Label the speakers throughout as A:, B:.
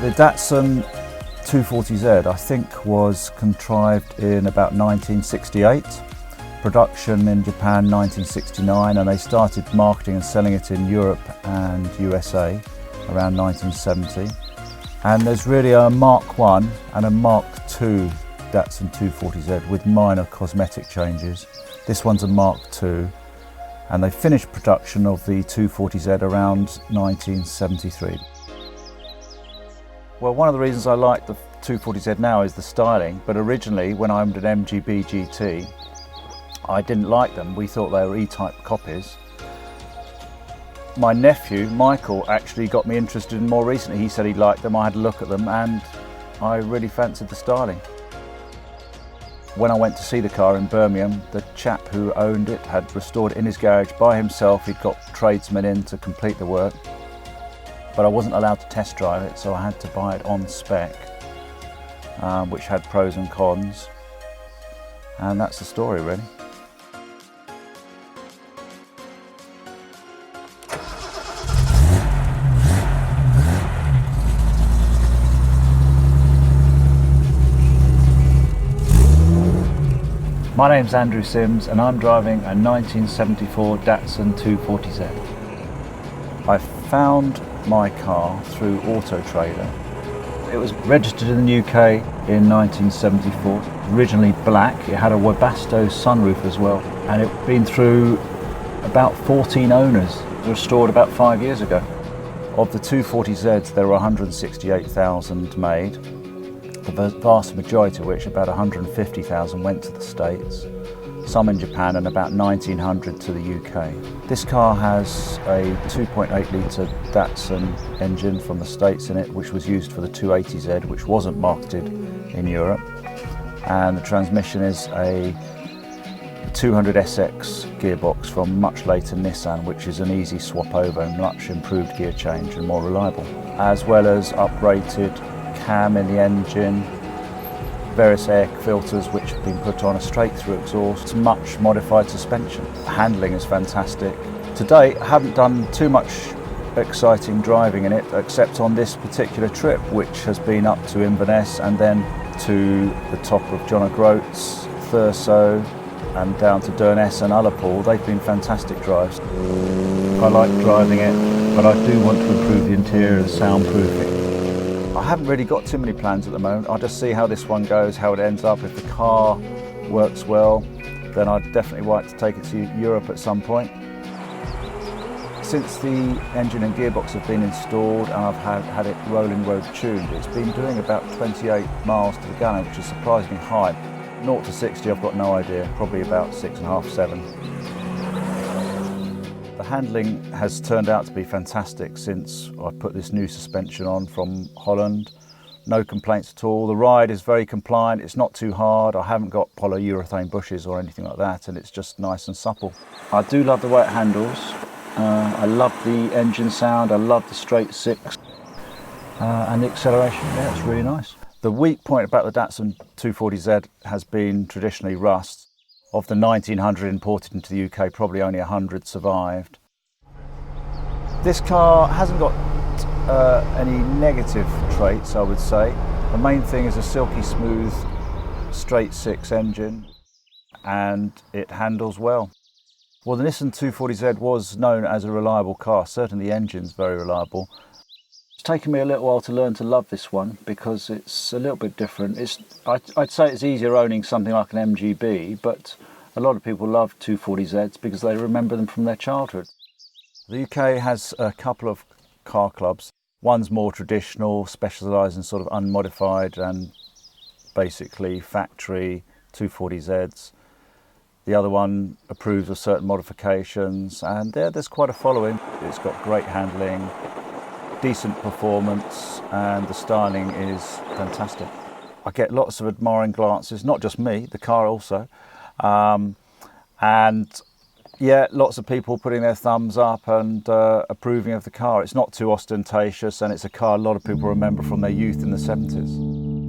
A: The Datsun 240Z, I think, was contrived in about 1968. Production in Japan 1969, and they started marketing and selling it in Europe and USA around 1970. And there's really a Mark I and a Mark II Datsun 240Z with minor cosmetic changes. This one's a Mark II, and they finished production of the 240Z around 1973. Well, one of the reasons I like the 240Z now is the styling, but originally when I owned an MGB GT, I didn't like them. We thought they were E-type copies. My nephew, Michael, actually got me interested in more recently. He said he liked them, I had a look at them, and I really fancied the styling. When I went to see the car in Birmingham, the chap who owned it had restored it in his garage by himself. He'd got tradesmen in to complete the work, but I wasn't allowed to test drive it, so I had to buy it on spec, which had pros and cons, and that's the story really. My name's Andrew Sims and I'm driving a 1974 Datsun 240Z. I found my car through Auto Trader. It was registered in the UK in 1974, originally black. It had a Webasto sunroof as well, and it'd been through about 14 owners, restored about 5 years ago. Of the 240Zs, there were 168,000 made. The vast majority of which, about 150,000, went to the States, some in Japan, and about 1,900 to the UK. This car has a 2.8 litre Datsun engine from the States in it, which was used for the 280Z, which wasn't marketed in Europe. And the transmission is a 200SX gearbox from much later Nissan, which is an easy swap over and much improved gear change and more reliable, as well as uprated cam in the engine, various air filters which have been put on, a straight-through exhaust, much modified suspension. The handling is fantastic. To date, I haven't done too much exciting driving in it, except on this particular trip, which has been up to Inverness and then to the top of John O'Groats, Thurso, and down to Durness and Ullapool. They've been fantastic drives. I like driving it, but I do want to improve the interior and soundproofing. I haven't really got too many plans at the moment. I'll just see how this one goes, how it ends up. If the car works well, then I'd definitely like to take it to Europe at some point. Since the engine and gearbox have been installed and I've had it rolling road tuned, it's been doing about 28 miles to the gallon, which is surprisingly high. 0 to 60, I've got no idea, probably about 6.5, 7. The handling has turned out to be fantastic since I put this new suspension on from Holland. No complaints at all. The ride is very compliant, it's not too hard. I haven't got polyurethane bushes or anything like that, and it's just nice and supple. I do love the way it handles. I love the engine sound, I love the straight six, and the acceleration, yeah, it's really nice. The weak point about the Datsun 240Z has been traditionally rust. Of the 1,900 imported into the UK, probably only 100 survived. This car hasn't got any negative traits, I would say. The main thing is a silky smooth straight six engine, and it handles well. Well, the Nissan 240Z was known as a reliable car. Certainly the engine's very reliable. It's taken me a little while to learn to love this one because it's a little bit different. I'd say it's easier owning something like an MGB, but a lot of people love 240Zs because they remember them from their childhood. The UK has a couple of car clubs. One's more traditional, specialised in sort of unmodified and basically factory 240Zs. The other one approves of certain modifications, and there's quite a following. It's got great handling, decent performance, and the styling is fantastic. I get lots of admiring glances, not just me, the car also. And yeah, lots of people putting their thumbs up and approving of the car. It's not too ostentatious, and it's a car a lot of people remember from their youth in the 70s.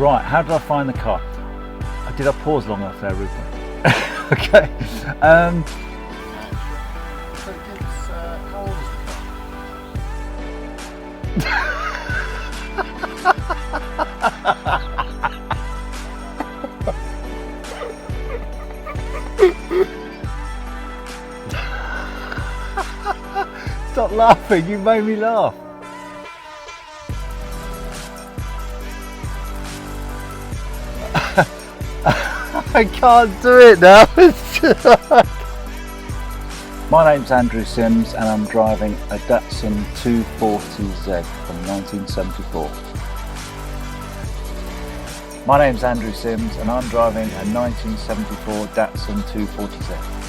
A: Right, how did I find the car? Did I pause long enough there, Rupert? Okay.
B: So it's, how old is
A: Stop laughing, you made me laugh. I can't do it now. My name's Andrew Sims and I'm driving a Datsun 240Z from 1974. My name's Andrew Sims and I'm driving a 1974 Datsun 240Z.